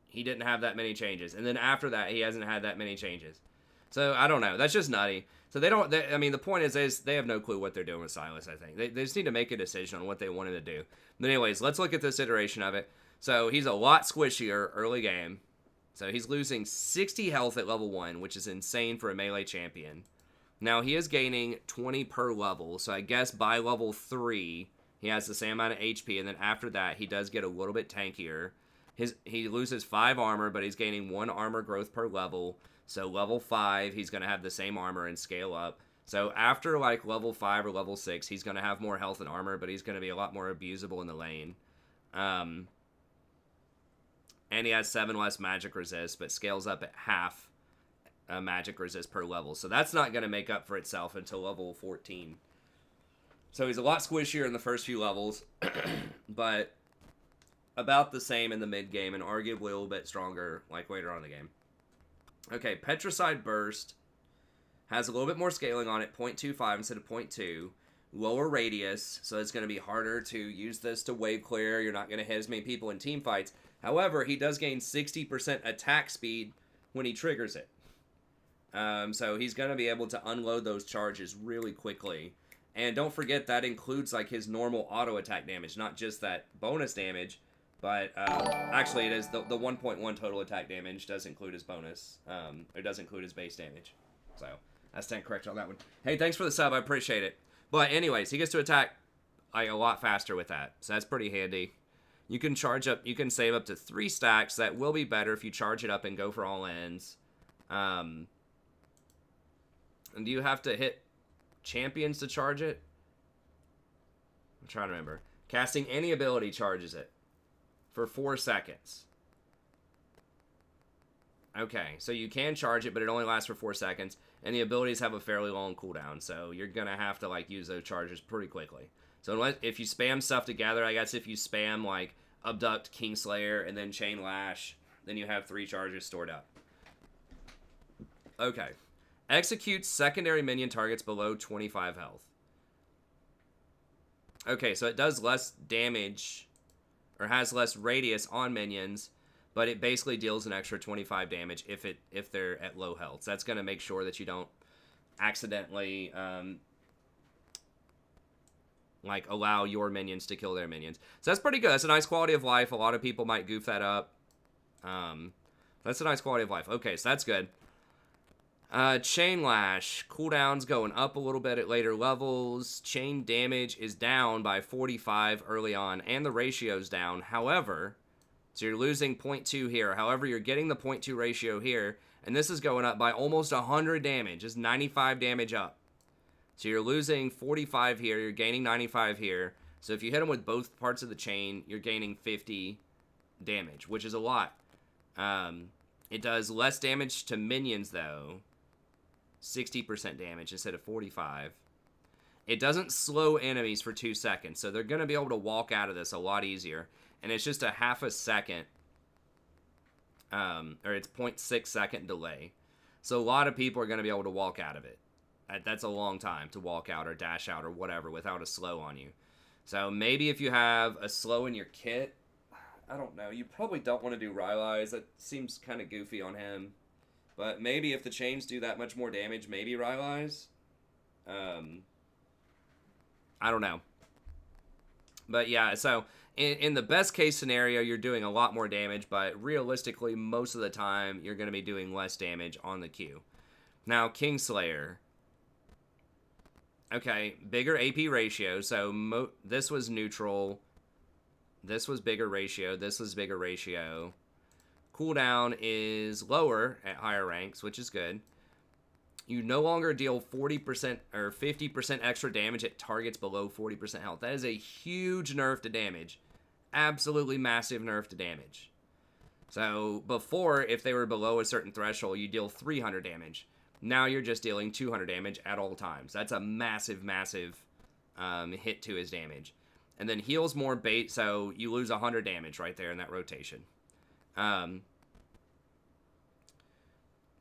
he didn't have that many changes. And then after that, he hasn't had that many changes. So, I don't know. That's just nutty. So, I mean, the point is they have no clue what they're doing with Sylas, I think. They just need to make a decision on what they wanted to do. But anyways, let's look at this iteration of it. So, he's a lot squishier early game. So, he's losing 60 health at level 1, which is insane for a melee champion. Now, he is gaining 20 per level, so I guess by level 3, he has the same amount of HP, and then after that, he does get a little bit tankier. He loses 5 armor, but he's gaining 1 armor growth per level, so level 5, he's going to have the same armor and scale up. So after, like, level 5 or level 6, he's going to have more health and armor, but he's going to be a lot more abusable in the lane. And he has 7 less magic resist, but scales up at half magic resist per level. So that's not going to make up for itself until level 14. So he's a lot squishier in the first few levels, but about the same in the mid game and arguably a little bit stronger like later on in the game. Okay, Petricide Burst has a little bit more scaling on it, 0.25 instead of 0.2. Lower radius, so it's going to be harder to use this to wave clear. You're not going to hit as many people in team fights. However, he does gain 60% attack speed when he triggers it. So he's going to be able to unload those charges really quickly. And don't forget that includes like his normal auto attack damage, not just that bonus damage. But actually it is the 1.1 total attack damage does include his bonus. It does include his base damage. So I stand correct on that one. Hey, thanks for the sub. I appreciate it. But anyways, he gets to attack like a lot faster with that. So that's pretty handy. You can charge up, you can save up to 3 stacks. That will be better if you charge it up and go for all ends. And do you have to hit champions to charge it? I'm trying to remember. Casting any ability charges it for 4 seconds. Okay, so you can charge it, but it only lasts for 4 seconds. And the abilities have a fairly long cooldown, so you're going to have to like use those charges pretty quickly. So if you spam stuff together, I guess if you spam like Abduct, Kingslayer, and then Chain Lash, then you have 3 charges stored up. Okay. Executes secondary minion targets below 25 health. Okay, so it does less damage, or has less radius on minions, but it basically deals an extra 25 damage if they're at low health. So that's going to make sure that you don't accidentally like allow your minions to kill their minions. So that's pretty good. That's a nice quality of life. A lot of people might goof that up. That's a nice quality of life. Okay, so that's good. Chain Lash. Cooldown's going up a little bit at later levels. Chain damage is down by 45 early on, and the ratio's down. However, so you're losing 0.2 here. However, you're getting the 0.2 ratio here, and this is going up by almost 100 damage. It's 95 damage up. So you're losing 45 here. You're gaining 95 here. So if you hit them with both parts of the chain, you're gaining 50 damage, which is a lot. It does less damage to minions, though. 60% damage instead of 45. It doesn't slow enemies for 2 seconds, so they're going to be able to walk out of this a lot easier. And it's just a half a second, or it's 0.6 second delay. So a lot of people are going to be able to walk out of it. That's a long time to walk out or dash out or whatever without a slow on you. So maybe if you have a slow in your kit, I don't know. You probably don't want to do Rylai's. That seems kind of goofy on him. But maybe if the chains do that much more damage, maybe Rylai's. I don't know. But yeah, so in the best case scenario, you're doing a lot more damage, but realistically, most of the time, you're going to be doing less damage on the Q. Now, Kingslayer. Okay, bigger AP ratio, so this was neutral. This was bigger ratio. This was bigger ratio. Cooldown is lower at higher ranks, which is good. You no longer deal 40% or 50% extra damage at targets below 40% health. That is a huge nerf to damage. Absolutely massive nerf to damage. So before, if they were below a certain threshold, you deal 300 damage. Now you're just dealing 200 damage at all times. That's a massive, massive hit to his damage. And then heals more bait, so you lose 100 damage right there in that rotation.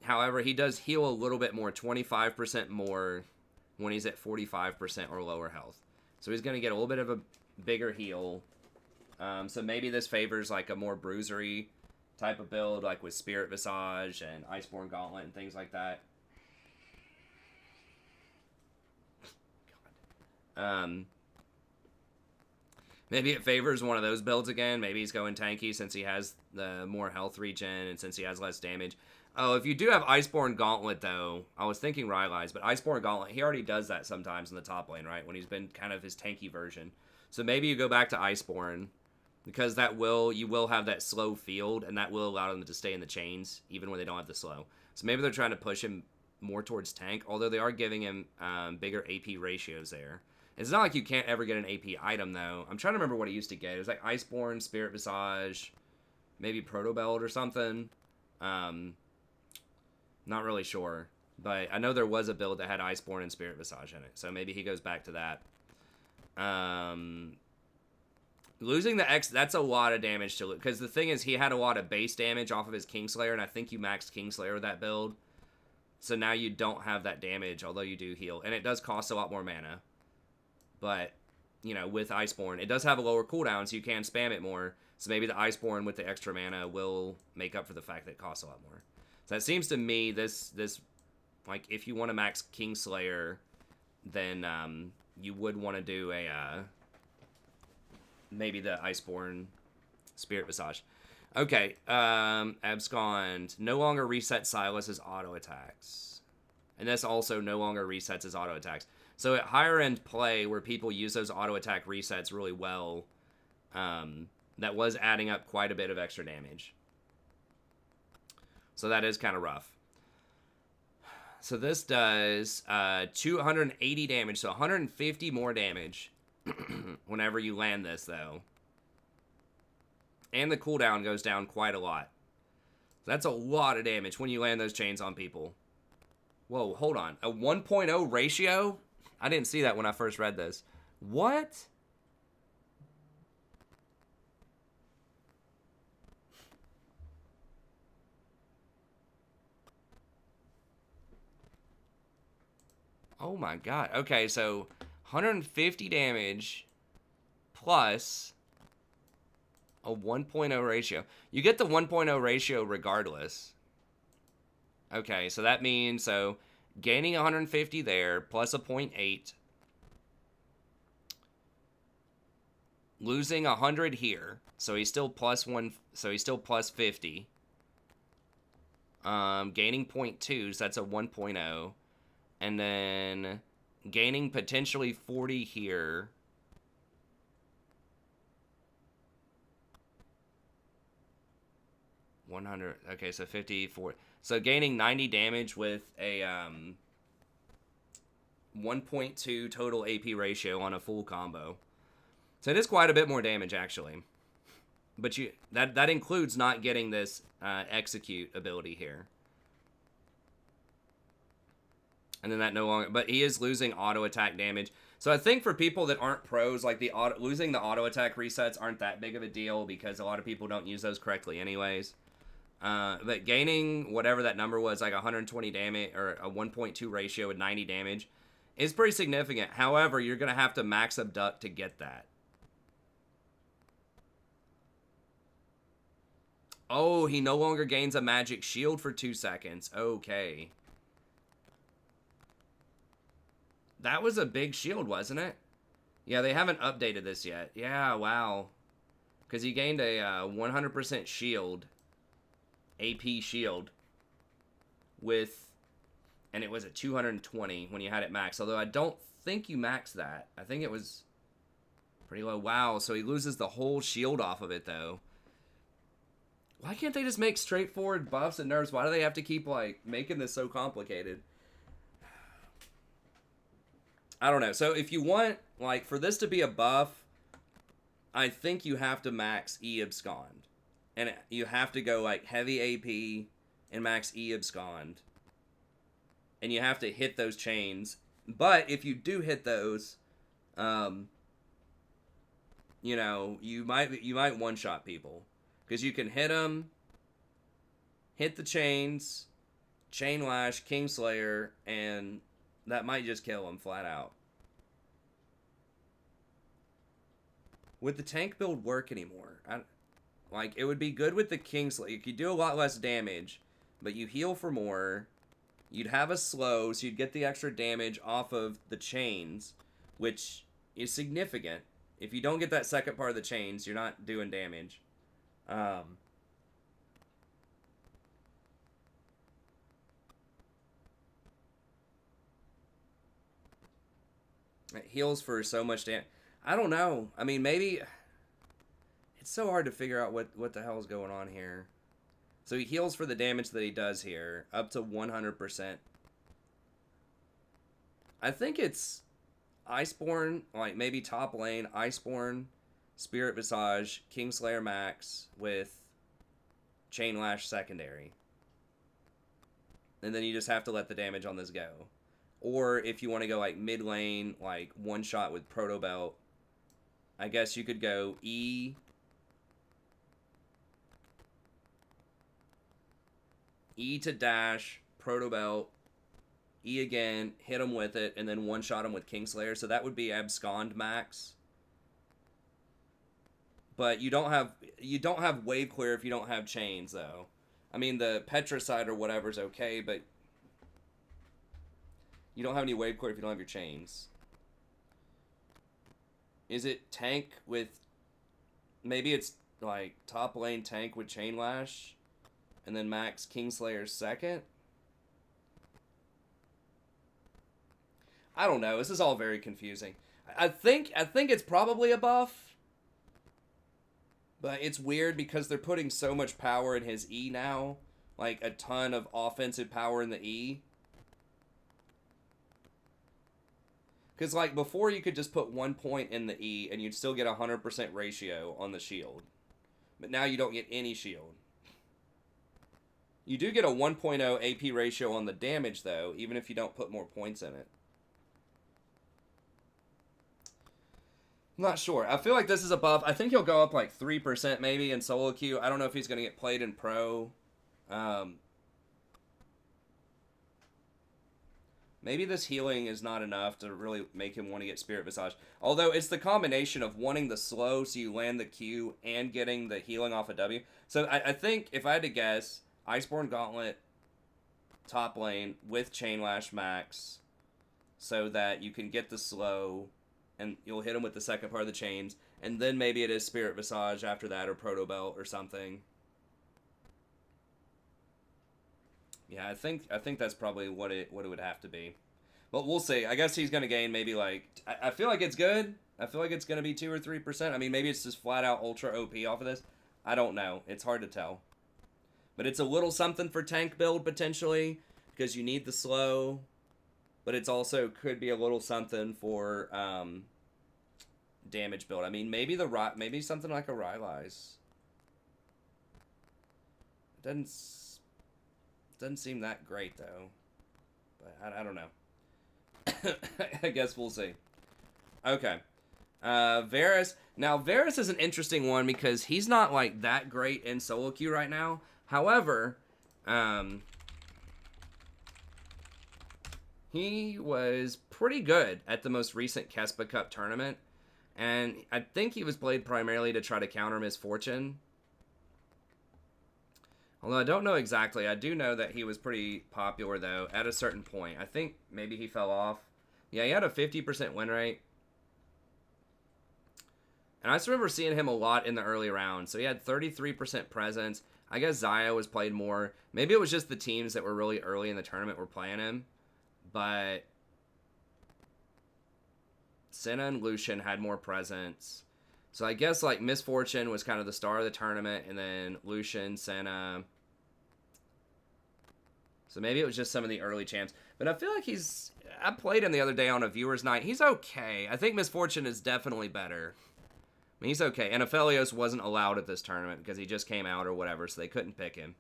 However, he does heal a little bit more, 25% more when he's at 45% or lower health. So he's going to get a little bit of a bigger heal. So maybe this favors like a more bruisery type of build, like with Spirit Visage and Iceborne Gauntlet and things like that. Maybe it favors one of those builds again. Maybe he's going tanky since he has the more health regen and since he has less damage. Oh, if you do have Iceborne Gauntlet, though, I was thinking Rylai's, but Iceborne Gauntlet, he already does that sometimes in the top lane, right? When he's been kind of his tanky version. So maybe you go back to Iceborne, because you will have that slow field, and that will allow them to stay in the chains, even when they don't have the slow. So maybe they're trying to push him more towards tank, although they are giving him bigger AP ratios there. It's not like you can't ever get an AP item, though. I'm trying to remember what he used to get. It was like Iceborne, Spirit Visage, maybe Proto Belt or something. Not really sure. But I know there was a build that had Iceborne and Spirit Visage in it. So maybe he goes back to that. Losing the X, that's a lot of damage to lose. Because the thing is, he had a lot of base damage off of his Kingslayer. And I think you maxed Kingslayer with that build. So now you don't have that damage, although you do heal. And it does cost a lot more mana. But, you know, with Iceborne, it does have a lower cooldown, so you can spam it more. So maybe the Iceborne with the extra mana will make up for the fact that it costs a lot more. So it seems to me this like, if you want to max Kingslayer, then you would want to do a maybe the Iceborne Spirit Visage. Okay, Abscond no longer resets Sylas' auto attacks. And this also no longer resets his auto attacks. So at higher end play, where people use those auto attack resets really well, that was adding up quite a bit of extra damage. So that is kind of rough. So this does 280 damage, so 150 more damage whenever you land this, though. And the cooldown goes down quite a lot. That's a lot of damage when you land those chains on people. Whoa, hold on. A 1.0 ratio? I didn't see that when I first read this. What? Oh my god. Okay, so 150 damage plus a 1.0 ratio. You get the 1.0 ratio regardless. Okay, so that means, so gaining 150 there, plus a 0.8. Losing 100 here. So he's still plus 1, so he's still plus 50. Gaining 0.2, so that's a 1.0. And then gaining potentially 40 here. Okay, so 54. So gaining 90 damage with a 1.2 total AP ratio on a full combo. So it is quite a bit more damage, actually. But that includes not getting this execute ability here. And then that no longer, but he is losing auto attack damage. So I think for people that aren't pros, like losing the auto attack resets aren't that big of a deal because a lot of people don't use those correctly anyways. But gaining whatever that number was, like 120 damage or a 1.2 ratio with 90 damage, is pretty significant. However, you're going to have to max abduct to get that. Oh, he no longer gains a magic shield for 2 seconds. Okay. That was a big shield, wasn't it? Yeah, they haven't updated this yet. Yeah, wow. Because he gained a 100% shield. AP shield. With... And it was at 220 when you had it maxed. Although I don't think you maxed that. I think it was pretty low. Wow, so he loses the whole shield off of it, though. Why can't they just make straightforward buffs and nerfs? Why do they have to keep, like, making this so complicated? I don't know. So if you want, like, for this to be a buff, I think you have to max E abscond. And you have to go, like, heavy AP and max E abscond. And you have to hit those chains. But if you do hit those, you know, you might one-shot people. Because you can hit them, hit the chains, chain lash, Kingslayer, and that might just kill them flat out. Would the tank build work anymore? Like, it would be good with the Kingslayer. You could do a lot less damage, but you heal for more. You'd have a slow, so you'd get the extra damage off of the chains, which is significant. If you don't get that second part of the chains, you're not doing damage. It heals for so much damage. I don't know. I mean, maybe... It's so hard to figure out what the hell is going on here. So he heals for the damage that he does here, up to 100%. I think it's Iceborne, like maybe top lane, Iceborne, Spirit Visage, Kingslayer max with Chain Lash secondary. And then you just have to let the damage on this go. Or if you want to go like mid lane, like one shot with Proto Belt, I guess you could go E to dash, Proto Belt, E again, hit him with it, and then one shot him with Kingslayer. So that would be Abscond max. But you don't have Wave Clear if you don't have chains, though. I mean, the Petricide or whatever is okay, but you don't have any Wave Clear if you don't have your chains. Is it tank with... Maybe it's, like, top lane tank with Chain Lash, and then max Kingslayer second? I don't know. This is all very confusing. I think it's probably a buff. But it's weird because they're putting so much power in his E now. Like, a ton of offensive power in the E. Because, like, before you could just put 1 point in the E and you'd still get a 100% ratio on the shield. But now you don't get any shield. You do get a 1.0 AP ratio on the damage, though, even if you don't put more points in it. I'm not sure. I feel like this is a buff. I think he'll go up like 3% maybe in solo queue. I don't know if he's going to get played in pro. Maybe this healing is not enough to really make him want to get Spirit Visage. Although it's the combination of wanting the slow so you land the Q and getting the healing off of W. So I think, if I had to guess, Iceborne Gauntlet top lane with Chain Lash max so that you can get the slow and you'll hit him with the second part of the chains, and then maybe it is Spirit Visage after that, or Proto Belt or something. Yeah, I think that's probably what it would have to be. But we'll see. I guess he's going to gain maybe like... I feel like it's good. I feel like it's going to be 2 or 3%. I mean, maybe it's just flat out ultra OP off of this. I don't know. It's hard to tell. But it's a little something for tank build, potentially, because you need the slow. But it's also could be a little something for damage build. I mean, maybe something like a Rylai's. It doesn't seem that great, though. But I don't know. I guess we'll see. Okay. Varus. Now, Varus is an interesting one because he's not, like, that great in solo queue right now. However, he was pretty good at the most recent Kespa Cup tournament, and I think he was played primarily to try to counter Misfortune. Although I don't know exactly. I do know that he was pretty popular, though, at a certain point. I think maybe he fell off. Yeah, he had a 50% win rate. And I just remember seeing him a lot in the early rounds. So he had 33% presence. I guess Zyra was played more. Maybe it was just the teams that were really early in the tournament were playing him. But Senna and Lucian had more presence. So I guess like Misfortune was kind of the star of the tournament, and then Lucian, Senna. So maybe it was just some of the early champs. But I feel like I played him the other day on a viewer's night. He's okay. I think Misfortune is definitely better. I mean, he's okay. And Aphelios wasn't allowed at this tournament because he just came out or whatever, so they couldn't pick him.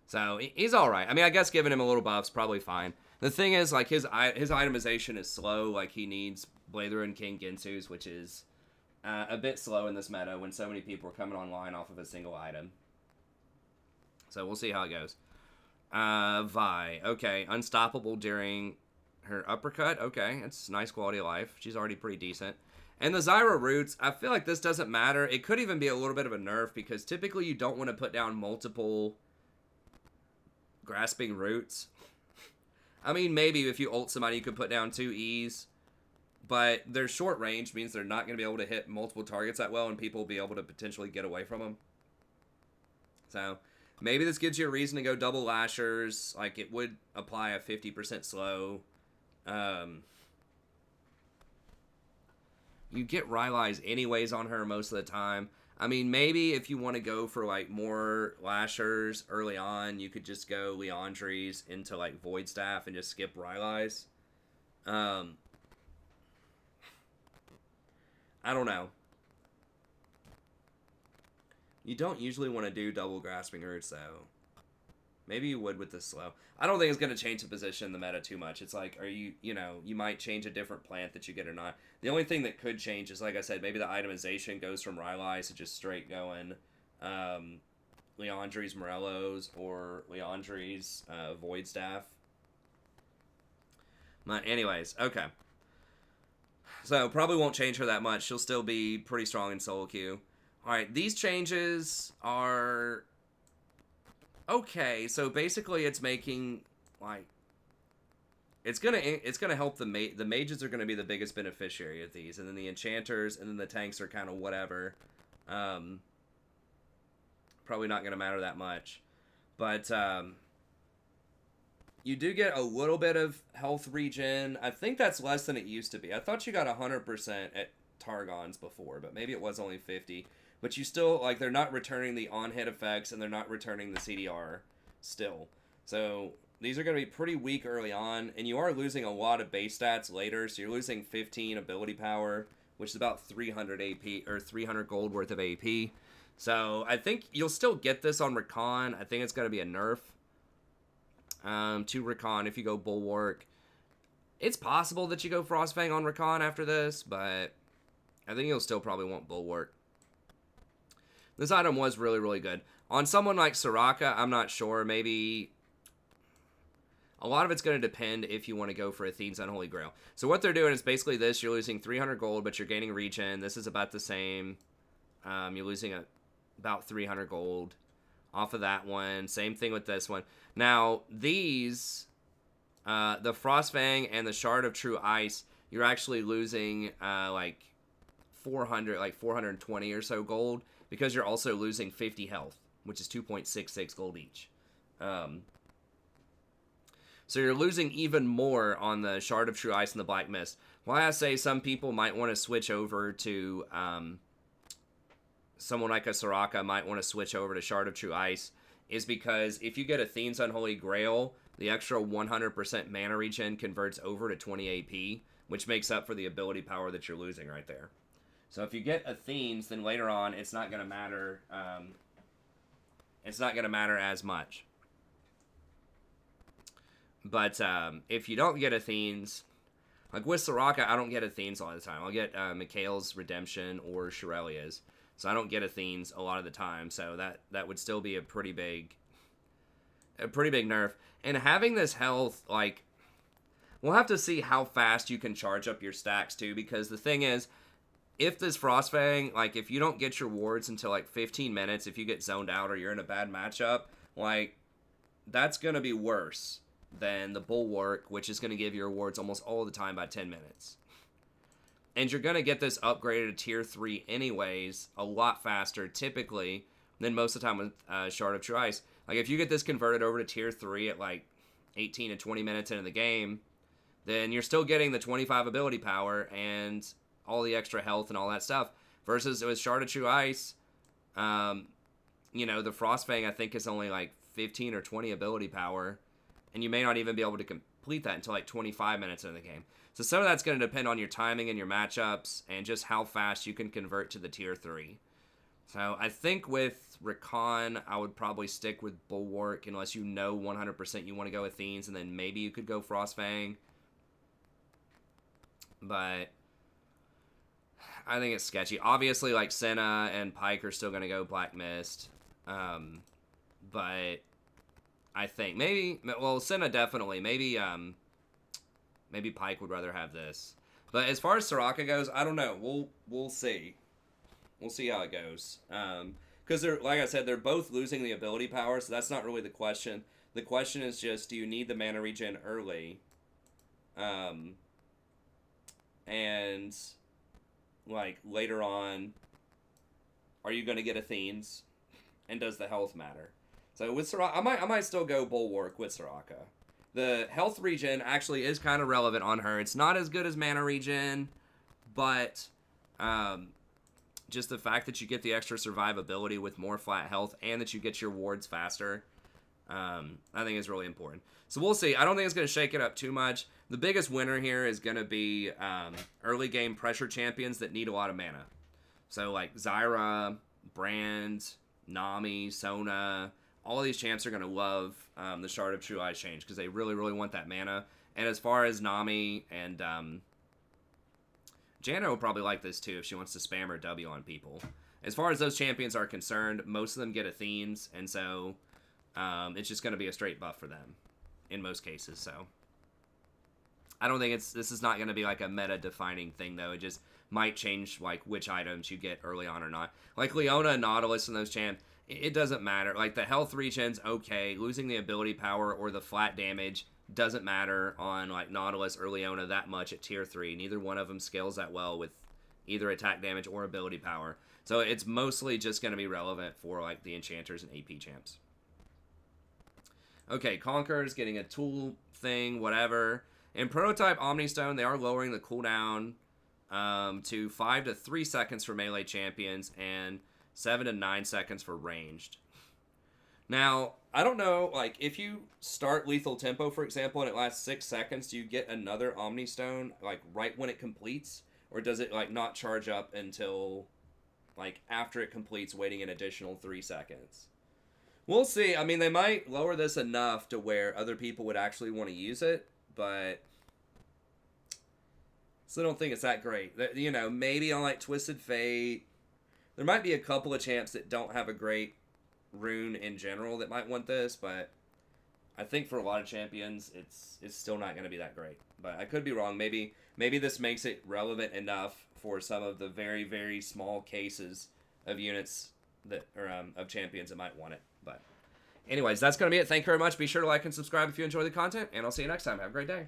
So he's all right. I mean, I guess giving him a little buff's probably fine. The thing is, like, his itemization is slow. Like, he needs Blather and King Ginsu's, which is a bit slow in this meta when so many people are coming online off of a single item. So we'll see how it goes. Vi. Okay, unstoppable during her uppercut. Okay, it's nice quality of life. She's already pretty decent. And the Zyra roots, I feel like this doesn't matter. It could even be a little bit of a nerf because typically you don't want to put down multiple grasping roots. I mean, maybe if you ult somebody, you could put down 2 E's. But their short range means they're not going to be able to hit multiple targets that well, and people will be able to potentially get away from them. So maybe this gives you a reason to go double lashers. Like, it would apply a 50% slow. You get Rylai's anyways on her most of the time. I mean, maybe if you want to go for, like, more lashers early on, you could just go Leandri's into, like, Void Staff and just skip Rylai's. I don't know. You don't usually want to do double grasping roots, though. Maybe you would with the slow. I don't think it's going to change the position in the meta too much. It's like, you might change a different plant that you get or not. The only thing that could change is, like I said, maybe the itemization goes from Rylai's to just straight going Leandri's Morello's or Leandri's Void Staff. But anyways, okay. So probably won't change her that much. She'll still be pretty strong in solo queue. Alright, these changes are okay. So basically it's making, like, it's gonna help the mages are gonna be the biggest beneficiary of these, and then the enchanters, and then the tanks are kind of whatever. Probably not gonna matter that much. But you do get a little bit of health regen. I think that's less than it used to be. I thought you got 100% at Targon's before, but maybe it was only 50. But you still, like, they're not returning the on-hit effects, and they're not returning the CDR still. So these are going to be pretty weak early on, and you are losing a lot of base stats later. So you're losing 15 ability power, which is about 300 AP, or 300 gold worth of AP. So I think you'll still get this on Rakan. I think it's going to be a nerf. To Rakan if you go Bulwark. It's possible that you go Frostfang on Rakan after this, but I think you'll still probably want Bulwark. This item was really, really good. On someone like Soraka, I'm not sure. Maybe a lot of it's going to depend if you want to go for Athene's Unholy Grail. So what they're doing is basically this. You're losing 300 gold, but you're gaining regen. This is about the same. You're losing about 300 gold off of that one. Same thing with this one. Now, these, the Frostfang and the Shard of True Ice, you're actually losing, like 420 or so gold, because you're also losing 50 health, which is 2.66 gold each. So you're losing even more on the Shard of True Ice and the Black Mist. Why I say some people might want to switch over to, someone like a Soraka might want to switch over to Shard of True Ice is because if you get Athene's Unholy Grail, the extra 100% mana regen converts over to 20 AP, which makes up for the ability power that you're losing right there. So if you get Athene's, then later on it's not going to matter. It's not going to matter as much. But if you don't get Athene's, like with Soraka, I don't get Athene's all the time. I'll get Mikhail's Redemption or Shirelia's. So I don't get Athene's a lot of the time. So that would still be a pretty big a pretty big nerf. And having this health, like, we'll have to see how fast you can charge up your stacks, too, because the thing is, if this Frostfang, like, if you don't get your wards until, like, 15 minutes, if you get zoned out or you're in a bad matchup, like, that's going to be worse than the Bulwark, which is going to give your wards almost all the time by 10 minutes. And you're going to get this upgraded to tier 3 anyways, a lot faster, typically, than most of the time with Shard of True Ice. Like, if you get this converted over to tier 3 at, like, 18 to 20 minutes into the game, then you're still getting the 25 ability power and all the extra health and all that stuff. Versus with Shard of True Ice, you know, the Frostfang, I think, is only, like, 15 or 20 ability power, and you may not even be able to complete that until, like, 25 minutes into the game. So some of that's going to depend on your timing and your matchups and just how fast you can convert to the tier 3. So I think with Rakan, I would probably stick with Bulwark unless you know 100% you want to go Athenes, and then maybe you could go Frostfang. But I think it's sketchy. Obviously, like, Senna and Pyke are still going to go Black Mist. But I think maybe, well, Senna definitely. Maybe Pyke would rather have this. But as far as Soraka goes, I don't know. We'll see. We'll see how it goes. Because they're, like I said, they're both losing the ability power, so that's not really the question. The question is just, do you need the mana regen early? And like later on, are you going to get Athenes? And does the health matter? So with Soraka, I might still go Bulwark with Soraka. The health regen actually is kind of relevant on her. It's not as good as mana regen, but just the fact that you get the extra survivability with more flat health and that you get your wards faster, I think is really important. So we'll see. I don't think it's going to shake it up too much. The biggest winner here is going to be early game pressure champions that need a lot of mana. So like Zyra, Brand, Nami, Sona, all of these champs are going to love the Shard of True Ice change because they really, really want that mana. And as far as Nami and Janna will probably like this too if she wants to spam her W on people. As far as those champions are concerned, most of them get Athenes, and so it's just going to be a straight buff for them in most cases. So I don't think this is not going to be like a meta-defining thing, though. It just might change like which items you get early on or not. Like Leona and Nautilus and those champs, it doesn't matter. Like the health regen's okay. Losing the ability power or the flat damage doesn't matter on like Nautilus or Leona that much at tier 3. Neither one of them scales that well with either attack damage or ability power. So it's mostly just going to be relevant for like the enchanters and AP champs. Okay, Conqueror's getting a tool thing, whatever. In Prototype Omnistone, they are lowering the cooldown to 5 to 3 seconds for melee champions and 7 to 9 seconds for ranged. Now, I don't know, like, if you start Lethal Tempo, for example, and it lasts 6 seconds, do you get another Omnistone, like, right when it completes? Or does it, like, not charge up until, like, after it completes, waiting an additional 3 seconds? We'll see. I mean, they might lower this enough to where other people would actually want to use it, but still don't think it's that great. You know, maybe on, like, Twisted Fate, there might be a couple of champs that don't have a great rune in general that might want this, but I think for a lot of champions, it's still not going to be that great. But I could be wrong. Maybe this makes it relevant enough for some of the very, very small cases of units that or of champions that might want it. But anyways, that's going to be it. Thank you very much. Be sure to like and subscribe if you enjoy the content, and I'll see you next time. Have a great day.